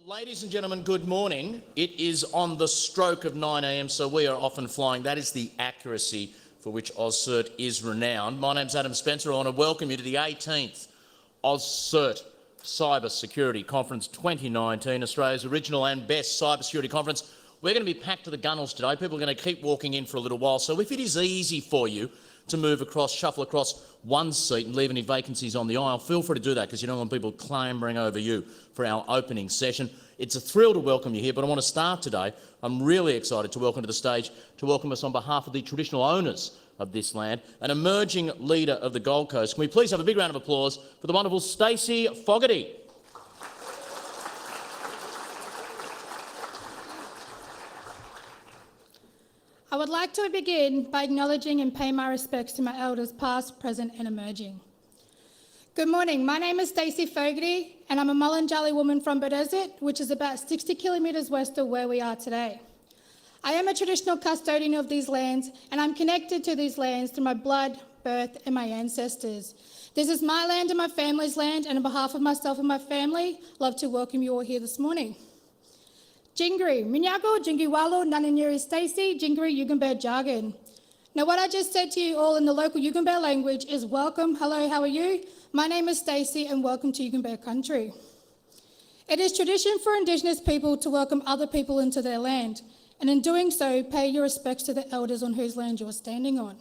Ladies and gentlemen, good morning. It is on the stroke of 9 a.m, so we are off and flying. That is the accuracy for which AusCERT is renowned. My name's Adam Spencer. I want to welcome you to the 18th AusCERT Cyber Security Conference 2019, Australia's original and best cyber security conference. We're going to be packed to the gunnels today. People are going to keep walking in for a little while, so if it is easy for you to move across, shuffle across one seat and leave any vacancies on the aisle, feel free to do that because you don't want people clambering over you for our opening session. It's a thrill to welcome you here, but I want to start today. I'm really excited to welcome to the stage, to welcome us on behalf of the traditional owners of this land, an emerging leader of the Gold Coast. Can we please have a big round of applause for the wonderful Stacey Fogarty. I would like to begin by acknowledging and pay my respects to my elders past, present and emerging. Good morning, my name is Stacey Fogarty and I'm a Mulunjalli woman from Bedesert, which is about 60 kilometres west of where we are today. I am a traditional custodian of these lands and I'm connected to these lands through my blood, birth and my ancestors. This is my land and my family's land, and on behalf of myself and my family, I'd love to welcome you all here this morning. Jingri, Minyago, Jingiwalo, Nananyeri Stacey, Jingri, Yugambeh jargon. Now what I just said to you all in the local Yugambeh language is welcome, hello, how are you? My name is Stacey and welcome to Yugambeh country. It is tradition for Indigenous people to welcome other people into their land, and in doing so, pay your respects to the elders on whose land you are standing on.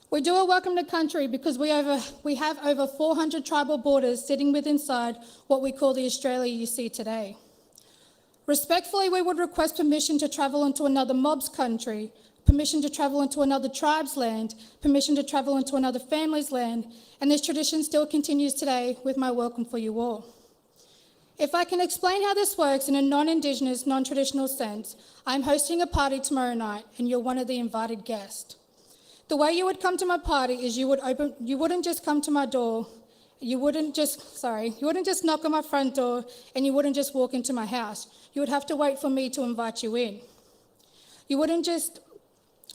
We do a welcome to country because we have over 400 tribal borders sitting within inside what we call the Australia you see today. Respectfully, we would request permission to travel into another mob's country, permission to travel into another tribe's land, permission to travel into another family's land, and this tradition still continues today with my welcome for you all. If I can explain how this works in a non-Indigenous, non-traditional sense, I'm hosting a party tomorrow night and you're one of the invited guests. The way you would come to my party is you wouldn't just come to my door, you wouldn't just knock on my front door and you wouldn't just walk into my house. You would have to wait for me to invite you in. You wouldn't just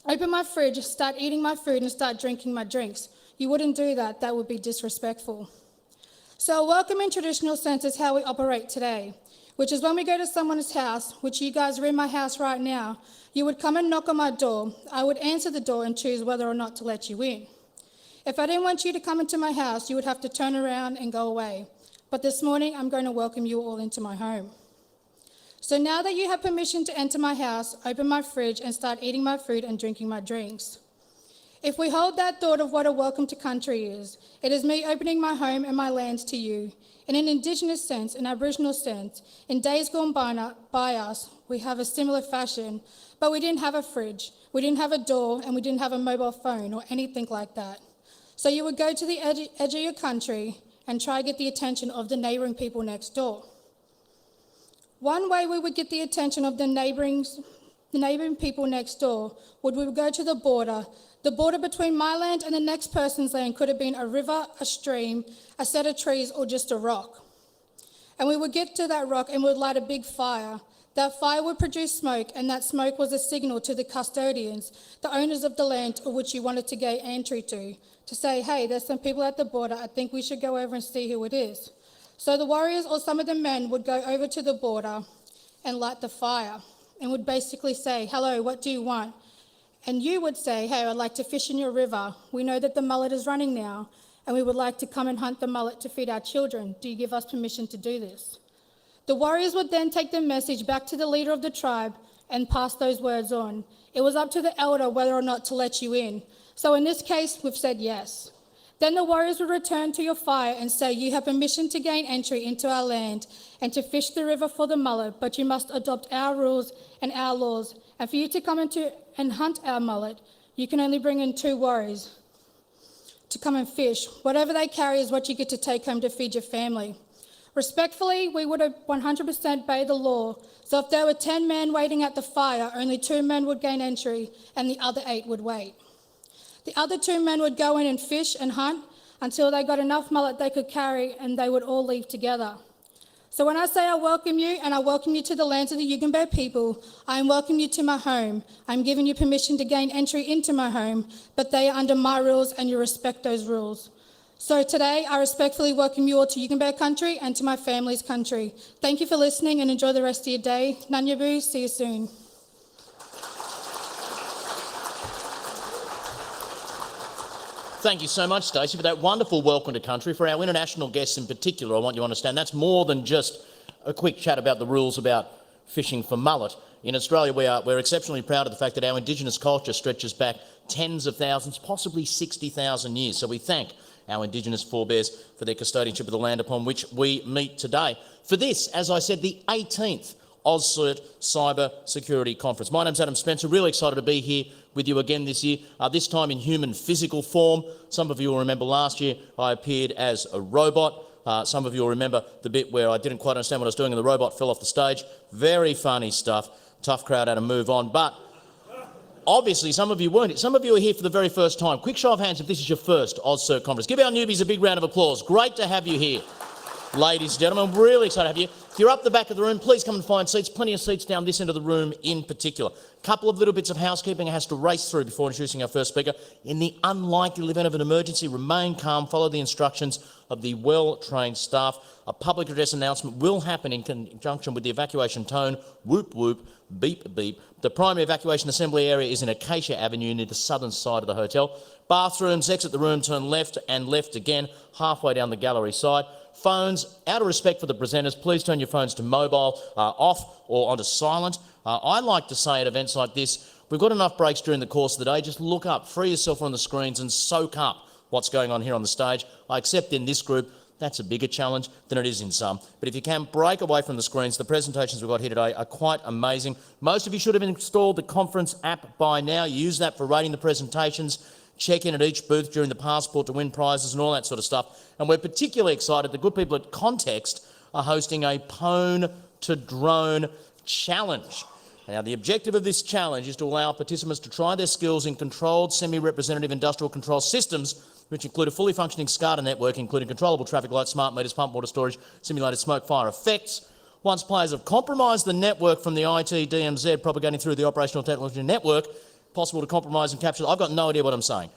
open my fridge, start eating my food and start drinking my drinks. You wouldn't do that, that would be disrespectful. So a welcome in traditional sense is how we operate today, which is when we go to someone's house, which you guys are in my house right now, you would come and knock on my door. I would answer the door and choose whether or not to let you in. If I didn't want you to come into my house, you would have to turn around and go away. But this morning, I'm going to welcome you all into my home. So now that you have permission to enter my house, open my fridge and start eating my food and drinking my drinks. If we hold that thought of what a welcome to country is, it is me opening my home and my lands to you. In an Indigenous sense, an Aboriginal sense, in days gone by us, we have a similar fashion, but we didn't have a fridge, we didn't have a door, and we didn't have a mobile phone or anything like that. So you would go to the edge of your country and try to get the attention of the neighbouring people next door. One way we would get the attention of the neighbouring people next door would we would go to the border. The border between my land and the next person's land could have been a river, a stream, a set of trees, or just a rock. And we would get to that rock and would light a big fire. That fire would produce smoke, and that smoke was a signal to the custodians, the owners of the land of which you wanted to gain entry to say, hey, there's some people at the border, I think we should go over and see who it is. So the warriors or some of the men would go over to the border and light the fire and would basically say, hello, what do you want? And you would say, hey, I'd like to fish in your river. We know that the mullet is running now and we would like to come and hunt the mullet to feed our children. Do you give us permission to do this? The warriors would then take the message back to the leader of the tribe and pass those words on. It was up to the elder whether or not to let you in. So in this case, we've said yes. Then the warriors would return to your fire and say, you have permission to gain entry into our land and to fish the river for the mullet, but you must adopt our rules and our laws. And for you to come into and hunt our mullet, you can only bring in 2 warriors to come and fish. Whatever they carry is what you get to take home to feed your family. Respectfully, we would have 100% obeyed the law. So if there were 10 men waiting at the fire, only 2 men would gain entry and the other 8 would wait. The other 2 men would go in and fish and hunt until they got enough mullet they could carry and they would all leave together. So when I say I welcome you and I welcome you to the lands of the Yugambeh people, I am welcoming you to my home. I'm giving you permission to gain entry into my home, but they are under my rules and you respect those rules. So today, I respectfully welcome you all to Yugambeh country and to my family's country. Thank you for listening and enjoy the rest of your day. Nanyabu, see you soon. Thank you so much, Stacey, for that wonderful welcome to country. For our international guests in particular, I want you to understand that's more than just a quick chat about the rules about fishing for mullet. In Australia, we're exceptionally proud of the fact that our Indigenous culture stretches back tens of thousands, possibly 60,000 years. So we thank our Indigenous forebears for their custodianship of the land upon which we meet today. For this, as I said, the 18th AusCERT Cyber Security Conference. My name's Adam Spencer, really excited to be here with you again this year, this time in human physical form. Some of you will remember last year I appeared as a robot. Some of you will remember the bit where I didn't quite understand what I was doing and the robot fell off the stage. Very funny stuff. Tough crowd, had to move on. But obviously, some of you weren't. Some of you are here for the very first time. Quick show of hands if this is your first AusCERT conference. Give our newbies a big round of applause. Great to have you here, ladies and gentlemen. Really excited to have you. If you're up the back of the room, please come and find seats. Plenty of seats down this end of the room in particular. Couple of little bits of housekeeping I has to race through before introducing our first speaker. In the unlikely event of an emergency, remain calm, follow the instructions of the well-trained staff. A public address announcement will happen in conjunction with the evacuation tone. Whoop, whoop, beep, beep. The primary evacuation assembly area is in Acacia Avenue near the southern side of the hotel. Bathrooms, exit the room, turn left and left again, halfway down the gallery side. Phones, out of respect for the presenters, please turn your phones to mobile, off or onto silent. I like to say at events like this, we've got enough breaks during the course of the day. Just look up, free yourself on the screens and soak up what's going on here on the stage. I accept in this group, that's a bigger challenge than it is in some. But if you can, break away from the screens. The presentations we've got here today are quite amazing. Most of you should have installed the conference app by now. You use that for rating the presentations, check in at each booth during the passport to win prizes and all that sort of stuff. And we're particularly excited. The good people at Context are hosting a Pwn to Drone challenge. Now, the objective of this challenge is to allow participants to try their skills in controlled semi-representative industrial control systems, which include a fully functioning SCADA network, including controllable traffic lights, smart meters, pump water storage, simulated smoke fire effects. Once players have compromised the network from the IT DMZ propagating through the operational technology network, possible to compromise and capture. I've got no idea what I'm saying.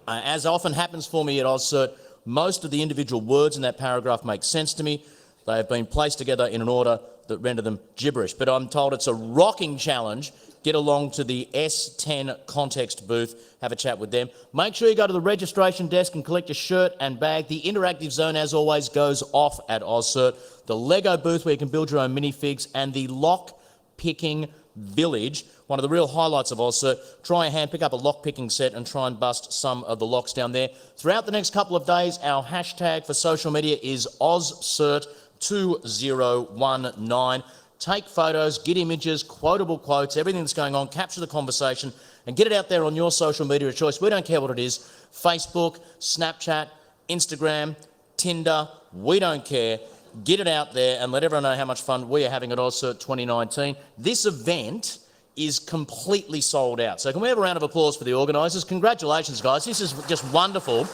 As often happens for me at AusCERT, most of the individual words in that paragraph make sense to me. They have been placed together in an order that render them gibberish. But I'm told it's a rocking challenge. Get along to the S10 Context booth, have a chat with them. Make sure you go to the registration desk and collect your shirt and bag. The interactive zone, as always, goes off at AusCERT. The Lego booth where you can build your own minifigs, and the lock-picking village, one of the real highlights of AusCERT. Try a hand, pick up a lock-picking set and try and bust some of the locks down there. Throughout the next couple of days, our hashtag for social media is AusCERT2019. Take photos, get images, quotable quotes, everything that's going on, capture the conversation and get it out there on your social media of choice. We don't care what it is. Facebook, Snapchat, Instagram, Tinder, we don't care. Get it out there and let everyone know how much fun we are having at AusCERT 2019. This event is completely sold out. So can we have a round of applause for the organisers? Congratulations, guys. This is just wonderful.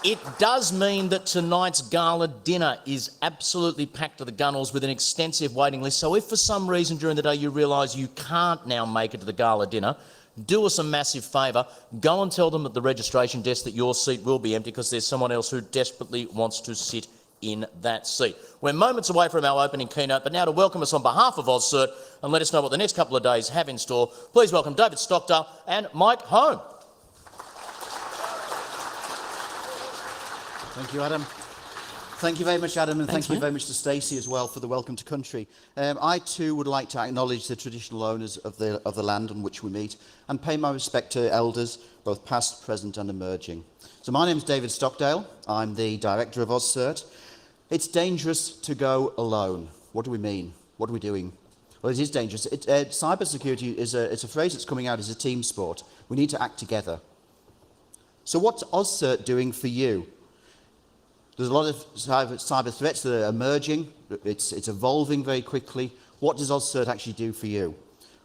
It does mean that tonight's gala dinner is absolutely packed to the gunnels with an extensive waiting list. So if for some reason during the day you realise you can't now make it to the gala dinner, do us a massive favour. Go and tell them at the registration desk that your seat will be empty because there's someone else who desperately wants to sit in that seat. We're moments away from our opening keynote, but now to welcome us on behalf of AusCERT and let us know what the next couple of days have in store, please welcome David Stockdale and Mike Hone. Thank you, Adam. Thank you very much, Adam, and thank you very much to Stacey as well for the welcome to country. I too would like to acknowledge the traditional owners of the land on which we meet and pay my respect to elders, both past, present and emerging. So my name is David Stockdale. I'm the director of AusCERT. It's dangerous to go alone. What do we mean? What are we doing? Well, it is dangerous. Cybersecurity is a phrase that's coming out as a team sport. We need to act together. So what's AusCERT doing for you? There's a lot of cyber threats that are emerging. It's evolving very quickly. What does AusCERT actually do for you?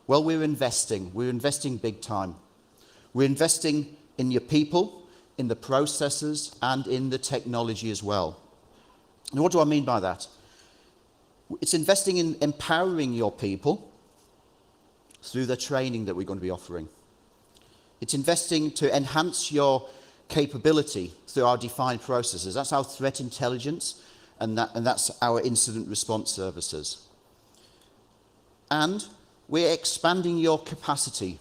Well, we're investing. We're investing big time. We're investing in your people, in the processes, and in the technology as well. And what do I mean by that? It's investing in empowering your people through the training that we're going to be offering. It's investing to enhance your capability through our defined processes. That's our threat intelligence, and that's our incident response services. And we're expanding your capacity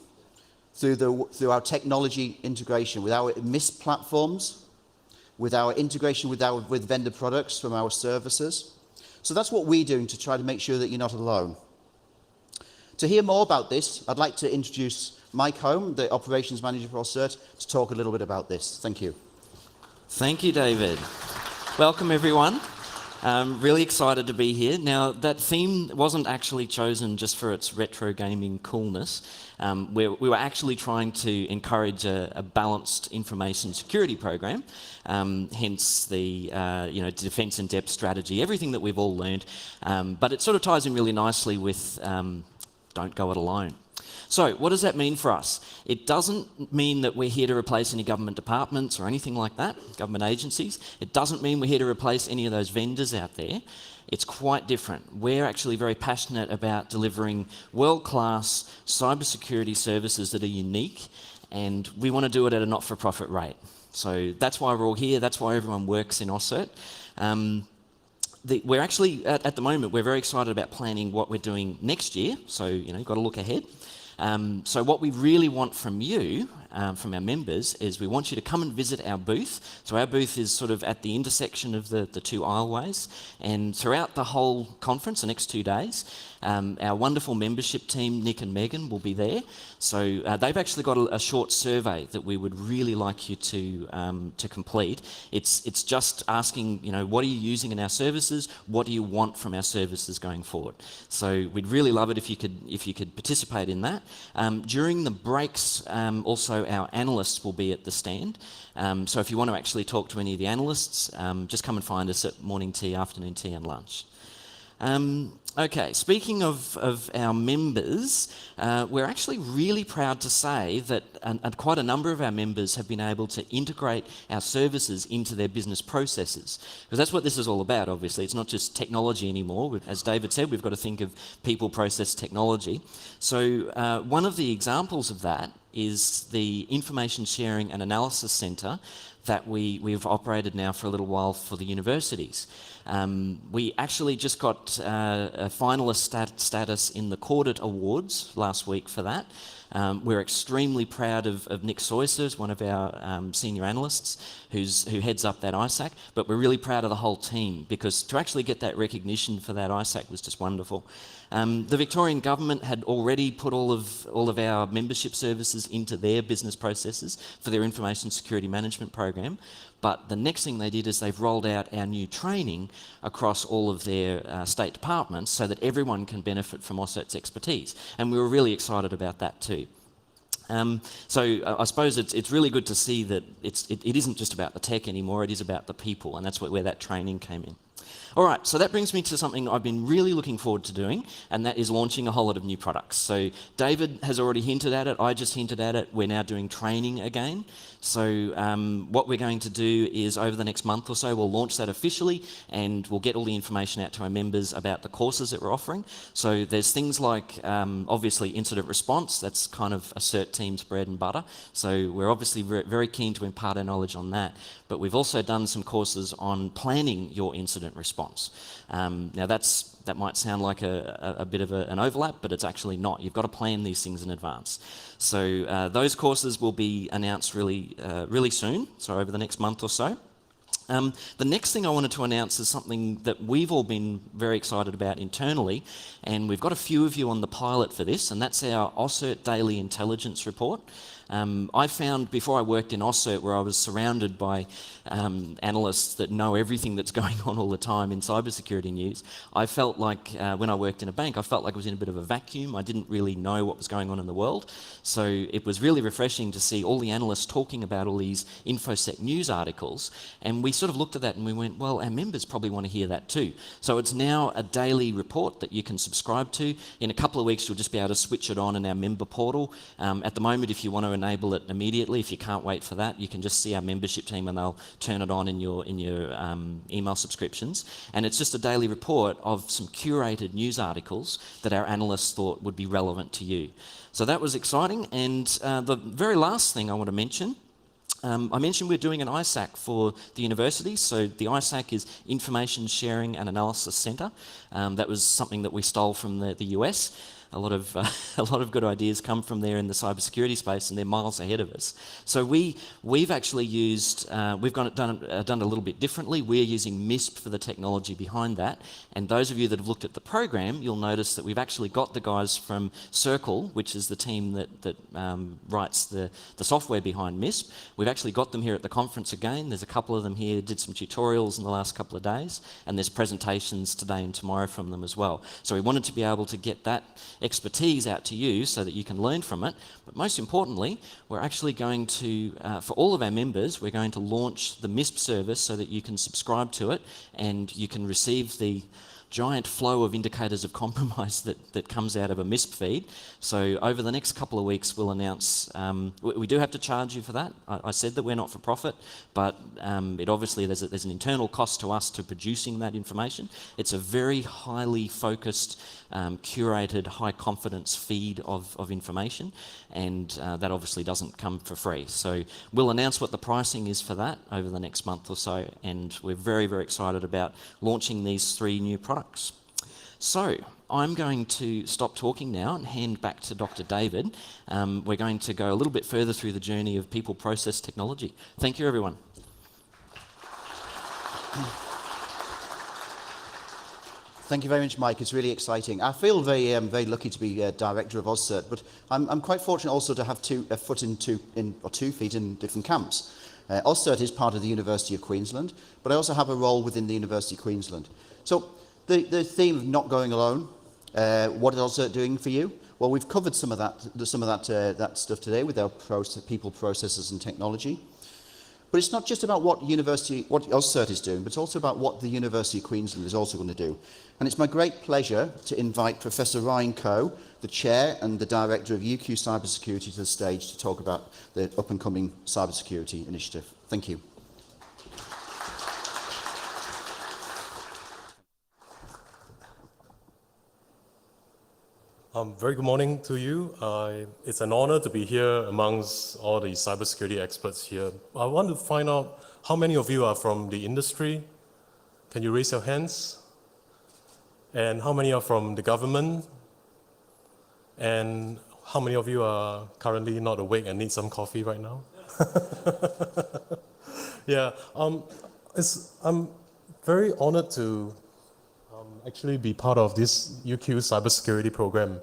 through our technology integration with our MIS platforms, with our integration with vendor products from our services. So that's what we're doing to try to make sure that you're not alone. To hear more about this, I'd like to introduce Mike Holm, the Operations Manager for AusCERT, to talk a little bit about this. Thank you. Thank you, David. Welcome, everyone. Really excited to be here. Now, that theme wasn't actually chosen just for its retro gaming coolness. We were actually trying to encourage a balanced information security program, hence the defence in depth strategy, everything that we've all learned. But it sort of ties in really nicely with don't go it alone. So what does that mean for us? It doesn't mean that we're here to replace any government departments or anything like that, government agencies. It doesn't mean we're here to replace any of those vendors out there. It's quite different. We're actually very passionate about delivering world-class cybersecurity services that are unique, and we want to do it at a not-for-profit rate. So that's why we're all here. That's why everyone works in AusCERT. We're actually, at the moment, we're very excited about planning what we're doing next year. So, you've got to look ahead. So what we really want from you, from our members, is we want you to come and visit our booth. So our booth is sort of at the intersection of the two aisleways. And throughout the whole conference, the next 2 days, our wonderful membership team, Nick and Megan, will be there. So they've actually got a short survey that we would really like you to complete. It's just asking, what are you using in our services? What do you want from our services going forward? So we'd really love it if you could participate in that. During the breaks, also our analysts will be at the stand. So if you want to actually talk to any of the analysts, just come and find us at morning tea, afternoon tea and lunch. Okay, speaking of our members, we're actually really proud to say that quite a number of our members have been able to integrate our services into their business processes. Because that's what this is all about, obviously. It's not just technology anymore. As David said, we've got to think of people, process, technology. So one of the examples of that is the Information Sharing and Analysis Centre that we've operated now for a little while for the universities. We actually just got a finalist status in the Cordit Awards last week for that. We're extremely proud of Nick Soyser, one of our senior analysts who heads up that ISAC, but we're really proud of the whole team because to actually get that recognition for that ISAC was just wonderful. The Victorian government had already put all of our membership services into their business processes for their information security management program. But the next thing they did is they've rolled out our new training across all of their state departments so that everyone can benefit from AusCERT's expertise. And we were really excited about that too. So I suppose it's really good to see that it isn't just about the tech anymore, it is about the people, and that's where that training came in. All right, so that brings me to something I've been really looking forward to doing, and that is launching a whole lot of new products. So David has already hinted at it, I just hinted at it, we're now doing training again. So what we're going to do is over the next month or so, we'll launch that officially, and we'll get all the information out to our members about the courses that we're offering. So there's things like, obviously, incident response, that's kind of a AusCERT team's bread and butter. So we're obviously very keen to impart our knowledge on that. But we've also done some courses on planning your incident response. Now that might sound like a bit of an overlap, but it's actually not. You've got to plan these things in advance. So those courses will be announced really soon, so over the next month or so. The next thing I wanted to announce is something that we've all been very excited about internally, and we've got a few of you on the pilot for this, and that's our AusCERT Daily Intelligence Report. I found before I worked in AusCERT, where I was surrounded by analysts that know everything that's going on all the time in cybersecurity news, I felt like when I worked in a bank, I felt like I was in a bit of a vacuum. I didn't really know what was going on in the world. So it was really refreshing to see all the analysts talking about all these InfoSec news articles. And we sort of looked at that and we went, well, our members probably want to hear that too. So it's now a daily report that you can subscribe to. In a couple of weeks, you'll just be able to switch it on in our member portal. At the moment, if you want to enable it immediately. If you can't wait for that, you can just see our membership team and they'll turn it on in your email subscriptions. And it's just a daily report of some curated news articles that our analysts thought would be relevant to you. So that was exciting. And the very last thing I want to mention, I mentioned we're doing an ISAC for the university. So the ISAC is Information Sharing and Analysis Centre. That was something that we stole from the US. A lot of good ideas come from there in the cybersecurity space, and they're miles ahead of us. So we've actually used done it a little bit differently. We're using MISP for the technology behind that. And those of you that have looked at the program, you'll notice that we've actually got the guys from Circle, which is the team that writes the software behind MISP. We've actually got them here at the conference again. There's a couple of them here, did some tutorials in the last couple of days, and there's presentations today and tomorrow from them as well. So we wanted to be able to get that expertise out to you so that you can learn from it. But most importantly, we're actually going to, for all of our members, we're going to launch the MISP service so that you can subscribe to it and you can receive the giant flow of indicators of compromise that comes out of a MISP feed. So over the next couple of weeks, we'll announce, we do have to charge you for that. I said that we're not for profit, but it obviously there's an internal cost to us to producing that information. It's a very highly focused, curated, high confidence feed of information, and that obviously doesn't come for free. So we'll announce what the pricing is for that over the next month or so, and we're very, very excited about launching these 3 new products. So I'm going to stop talking now and hand back to Dr. David. We're going to go a little bit further through the journey of people, process, technology. Thank you, everyone. Thank you very much, Mike. It's really exciting. I feel very lucky to be director of AusCERT, but I'm quite fortunate also to have 2 feet in different camps. AusCERT is part of the University of Queensland, but I also have a role within the University of Queensland. So the theme of not going alone, what is AusCERT doing for you? Well, we've covered some of that stuff today with our people, processes, and technology. But it's not just about what AusCERT is doing, but it's also about what the University of Queensland is also going to do. And it's my great pleasure to invite Professor Ryan Coe, the Chair and the Director of UQ Cybersecurity, to the stage to talk about the up-and-coming cybersecurity initiative. Thank you. Very good morning to you. It's an honor to be here amongst all the cybersecurity experts here. I want to find out how many of you are from the industry. Can you raise your hands? And how many are from the government? And how many of you are currently not awake and need some coffee right now? Yeah, I'm very honored to actually be part of this UQ cybersecurity program.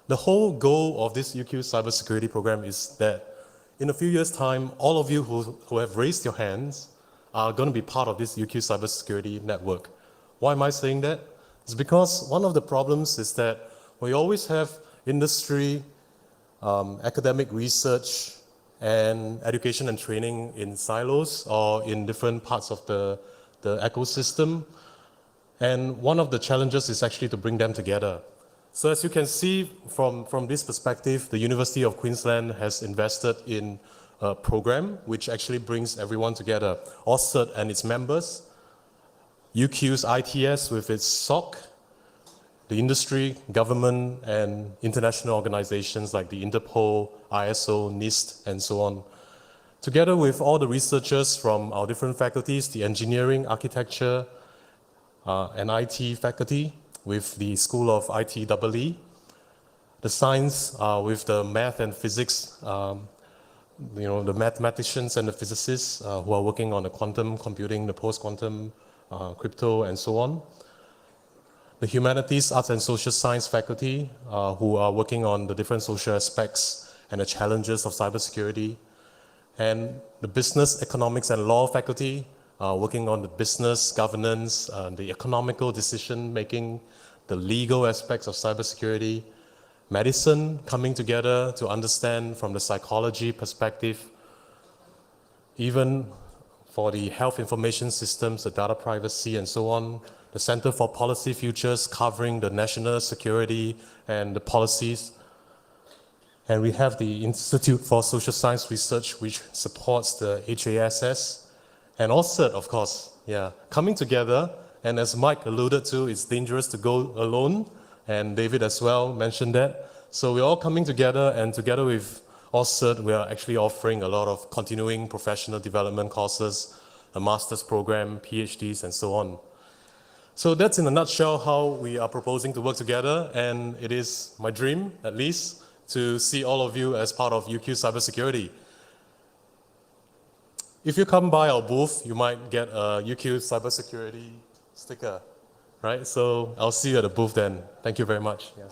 The whole goal of this UQ cybersecurity program is that in a few years' time, all of you who have raised your hands are going to be part of this UQ cybersecurity network. Why am I saying that? It's because one of the problems is that we always have industry, academic research, and education and training in silos or in different parts of the ecosystem. And one of the challenges is actually to bring them together. So as you can see from this perspective, the University of Queensland has invested in a program which actually brings everyone together. AusCERT and its members, UQ's ITS with its SOC, the industry, government, and international organizations like the Interpol, ISO, NIST, and so on. Together with all the researchers from our different faculties, the engineering, architecture, and IT faculty with the School of ITEE, the science with the math and physics, the mathematicians and the physicists who are working on the quantum computing, the post-quantum crypto, and so on. The humanities, arts, and social science faculty who are working on the different social aspects and the challenges of cybersecurity. And the business, economics, and law faculty working on the business, governance, the economical decision-making, the legal aspects of cybersecurity, medicine coming together to understand from the psychology perspective, even for the health information systems, the data privacy, and so on, the Center for Policy Futures covering the national security and the policies, And we have the Institute for Social Science Research, which supports the HASS, and AusCERT, of course, yeah, coming together. And as Mike alluded to, it's dangerous to go alone, and David as well mentioned that. So we're all coming together, and together with AusCERT, we are actually offering a lot of continuing professional development courses, a master's program, PhDs, and so on. So that's in a nutshell how we are proposing to work together, and it is my dream, at least, to see all of you as part of UQ Cybersecurity. If you come by our booth, you might get a UQ Cybersecurity sticker, right? So I'll see you at the booth then. Thank you very much. Yeah.